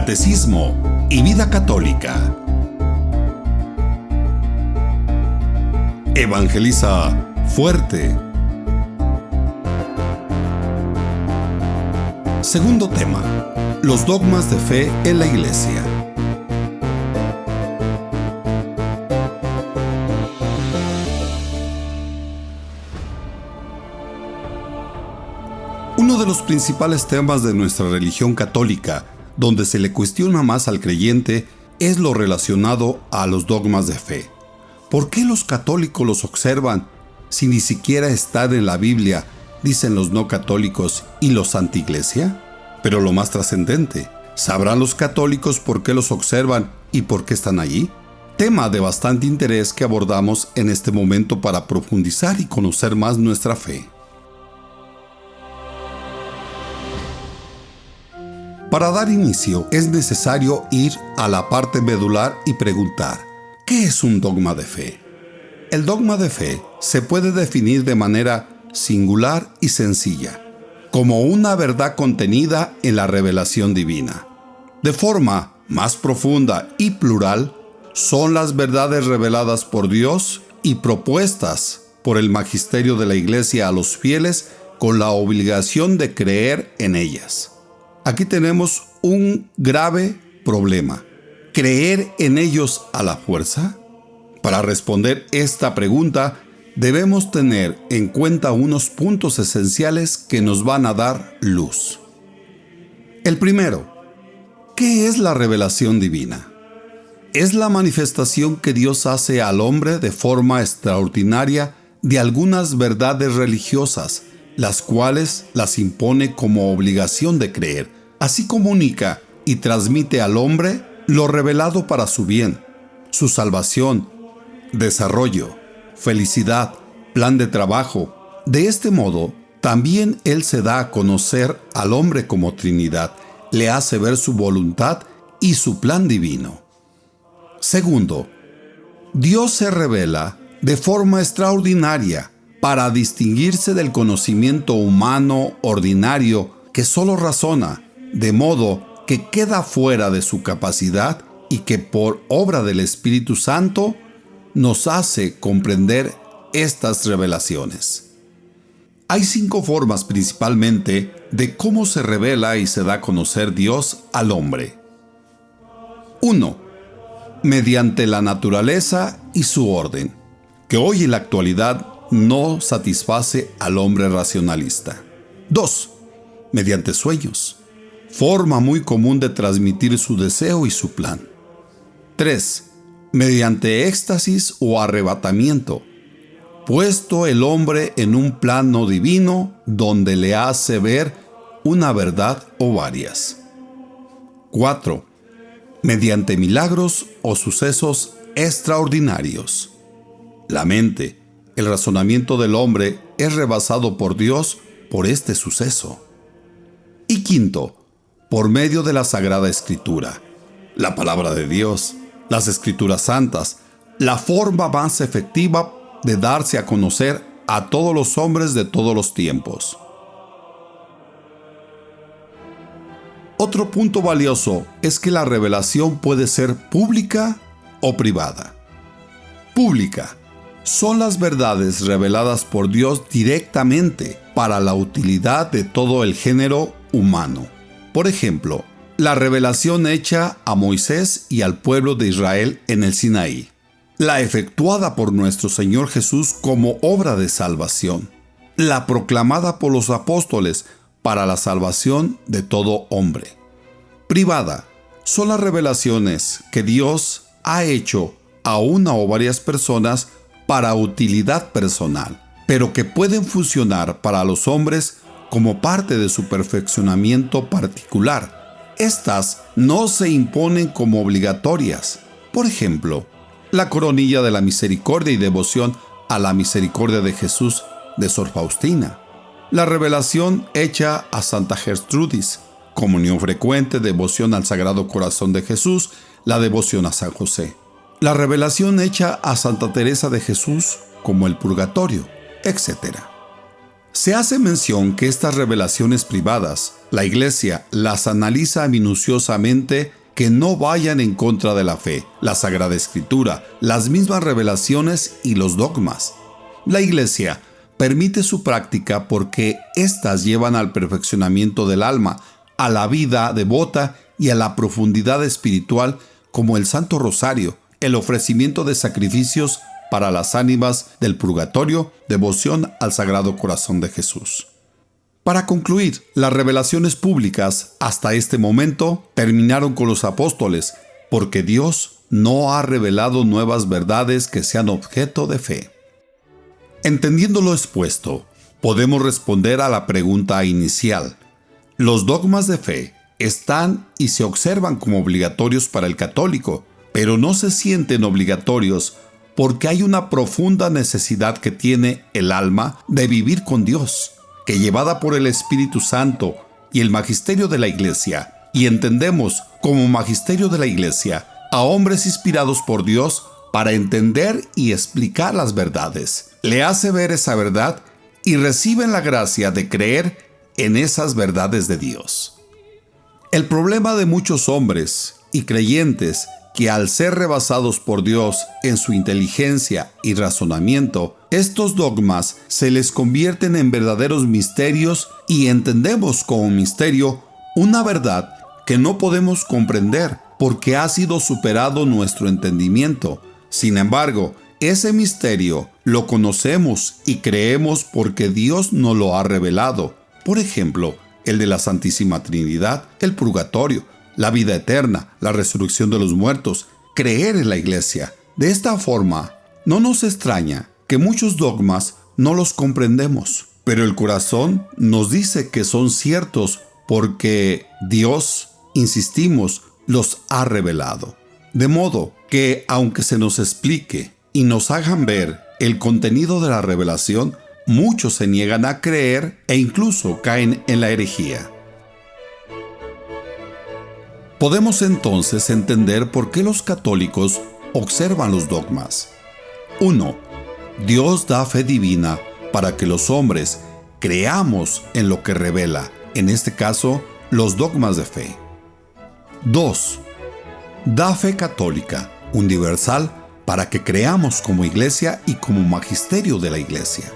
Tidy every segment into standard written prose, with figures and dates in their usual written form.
Catecismo y vida católica. Evangeliza fuerte. Segundo tema: los dogmas de fe en la Iglesia. Uno de los principales temas de nuestra religión católica, donde se le cuestiona más al creyente, es lo relacionado a los dogmas de fe. ¿Por qué los católicos los observan si ni siquiera están en la Biblia, dicen los no católicos y los anti-iglesia? Pero lo más trascendente, ¿sabrán los católicos por qué los observan y por qué están allí? Tema de bastante interés que abordamos en este momento para profundizar y conocer más nuestra fe. Para dar inicio, es necesario ir a la parte medular y preguntar: ¿qué es un dogma de fe? El dogma de fe se puede definir de manera singular y sencilla, como una verdad contenida en la revelación divina. De forma más profunda y plural, son las verdades reveladas por Dios y propuestas por el magisterio de la Iglesia a los fieles con la obligación de creer en ellas. Aquí tenemos un grave problema: ¿creer en ellos a la fuerza? Para responder esta pregunta, debemos tener en cuenta unos puntos esenciales que nos van a dar luz. El primero: ¿qué es la revelación divina? Es la manifestación que Dios hace al hombre de forma extraordinaria de algunas verdades religiosas, las cuales las impone como obligación de creer. Así comunica y transmite al hombre lo revelado para su bien, su salvación, desarrollo, felicidad, plan de trabajo. De este modo, también Él se da a conocer al hombre como Trinidad, le hace ver su voluntad y su plan divino. Segundo, Dios se revela de forma extraordinaria para distinguirse del conocimiento humano ordinario que solo razona, de modo que queda fuera de su capacidad y que por obra del Espíritu Santo nos hace comprender estas revelaciones. Hay 5 formas principalmente de cómo se revela y se da a conocer Dios al hombre. 1. Mediante la naturaleza y su orden, que hoy en la actualidad no satisface al hombre racionalista. 2. Mediante sueños, forma muy común de transmitir su deseo y su plan. 3. Mediante éxtasis o arrebatamiento, puesto el hombre en un plano divino donde le hace ver una verdad o varias. 4. Mediante milagros o sucesos extraordinarios. La mente, el razonamiento del hombre es rebasado por Dios por este suceso. Y 5. Por medio de la Sagrada Escritura, la palabra de Dios, las Escrituras Santas, la forma más efectiva de darse a conocer a todos los hombres de todos los tiempos. Otro punto valioso es que la revelación puede ser pública o privada. Pública son las verdades reveladas por Dios directamente para la utilidad de todo el género humano. Por ejemplo, la revelación hecha a Moisés y al pueblo de Israel en el Sinaí, la efectuada por nuestro Señor Jesús como obra de salvación, la proclamada por los apóstoles para la salvación de todo hombre. Privada son las revelaciones que Dios ha hecho a una o varias personas para utilidad personal, pero que pueden funcionar para los hombres como parte de su perfeccionamiento particular. Estas no se imponen como obligatorias. Por ejemplo, la coronilla de la misericordia y devoción a la misericordia de Jesús de Sor Faustina, la revelación hecha a Santa Gertrudis, comunión frecuente, devoción al Sagrado Corazón de Jesús, la devoción a San José, la revelación hecha a Santa Teresa de Jesús como el purgatorio, etc. Se hace mención que estas revelaciones privadas, la Iglesia las analiza minuciosamente, que no vayan en contra de la fe, la Sagrada Escritura, las mismas revelaciones y los dogmas. La Iglesia permite su práctica porque éstas llevan al perfeccionamiento del alma, a la vida devota y a la profundidad espiritual, como el Santo Rosario, el ofrecimiento de sacrificios para las ánimas del purgatorio, devoción al Sagrado Corazón de Jesús. Para concluir, las revelaciones públicas hasta este momento terminaron con los apóstoles, porque Dios no ha revelado nuevas verdades que sean objeto de fe. Entendiendo lo expuesto, podemos responder a la pregunta inicial. Los dogmas de fe están y se observan como obligatorios para el católico, pero no se sienten obligatorios porque hay una profunda necesidad que tiene el alma de vivir con Dios, que llevada por el Espíritu Santo y el magisterio de la Iglesia, y entendemos como magisterio de la Iglesia a hombres inspirados por Dios para entender y explicar las verdades, le hace ver esa verdad y reciben la gracia de creer en esas verdades de Dios. El problema de muchos hombres y creyentes que al ser rebasados por Dios en su inteligencia y razonamiento, estos dogmas se les convierten en verdaderos misterios y entendemos como misterio una verdad que no podemos comprender porque ha sido superado nuestro entendimiento. Sin embargo, ese misterio lo conocemos y creemos porque Dios nos lo ha revelado. Por ejemplo, el de la Santísima Trinidad, el purgatorio, la vida eterna, la resurrección de los muertos, creer en la Iglesia. De esta forma, no nos extraña que muchos dogmas no los comprendemos, pero el corazón nos dice que son ciertos porque Dios, insistimos, los ha revelado. De modo que, aunque se nos explique y nos hagan ver el contenido de la revelación, muchos se niegan a creer e incluso caen en la herejía. Podemos entonces entender por qué los católicos observan los dogmas. 1. Dios da fe divina para que los hombres creamos en lo que revela, en este caso, los dogmas de fe. 2. Da fe católica, universal, para que creamos como Iglesia y como magisterio de la Iglesia.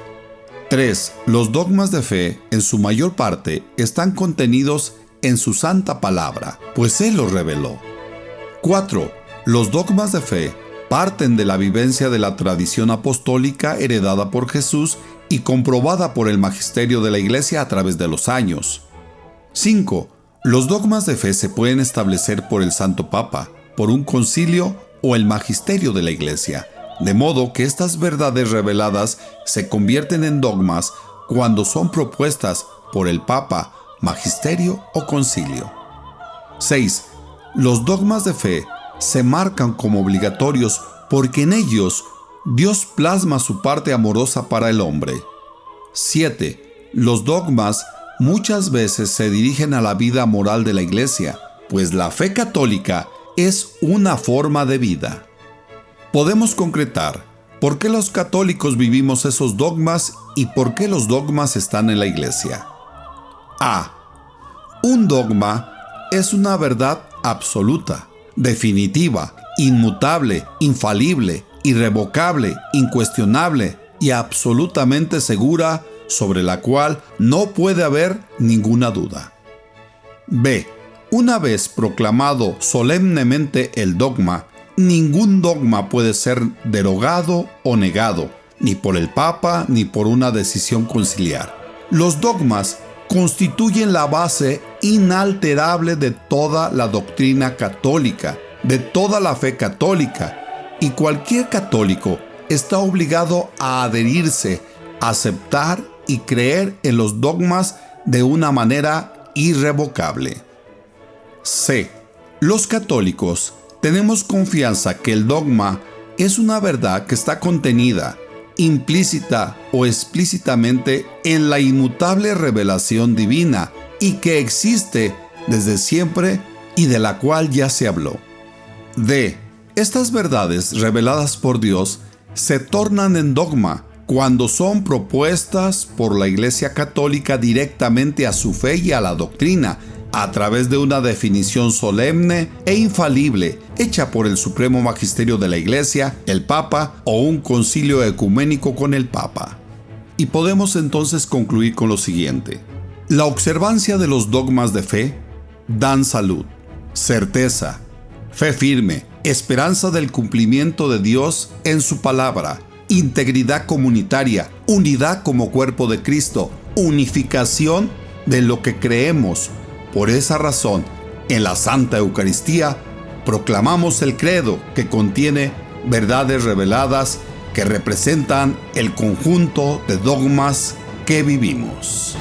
3. Los dogmas de fe, en su mayor parte, están contenidos en su santa palabra, pues Él los reveló. 4. Los dogmas de fe parten de la vivencia de la tradición apostólica heredada por Jesús y comprobada por el magisterio de la Iglesia a través de los años. 5. Los dogmas de fe se pueden establecer por el Santo Papa, por un concilio o el magisterio de la Iglesia, de modo que estas verdades reveladas se convierten en dogmas cuando son propuestas por el Papa, magisterio o concilio. 6. Los dogmas de fe se marcan como obligatorios porque en ellos Dios plasma su parte amorosa para el hombre. 7. Los dogmas muchas veces se dirigen a la vida moral de la Iglesia, pues la fe católica es una forma de vida. Podemos concretar por qué los católicos vivimos esos dogmas y por qué los dogmas están en la Iglesia. A. Un dogma es una verdad absoluta, definitiva, inmutable, infalible, irrevocable, incuestionable y absolutamente segura, sobre la cual no puede haber ninguna duda. B. Una vez proclamado solemnemente el dogma, ningún dogma puede ser derogado o negado, ni por el Papa ni por una decisión conciliar. Los dogmas constituyen la base inalterable de toda la doctrina católica, de toda la fe católica, y cualquier católico está obligado a adherirse, a aceptar y creer en los dogmas de una manera irrevocable. C. Los católicos tenemos confianza que el dogma es una verdad que está contenida, implícita o explícitamente en la inmutable revelación divina y que existe desde siempre y de la cual ya se habló. D. Estas verdades reveladas por Dios se tornan en dogma cuando son propuestas por la Iglesia Católica directamente a su fe y a la doctrina, a través de una definición solemne e infalible hecha por el Supremo Magisterio de la Iglesia, el Papa o un concilio ecuménico con el Papa. Y podemos entonces concluir con lo siguiente: la observancia de los dogmas de fe dan salud, certeza, fe firme, esperanza del cumplimiento de Dios en su palabra, integridad comunitaria, unidad como cuerpo de Cristo, unificación de lo que creemos. Por esa razón, en la Santa Eucaristía, proclamamos el credo que contiene verdades reveladas que representan el conjunto de dogmas que vivimos.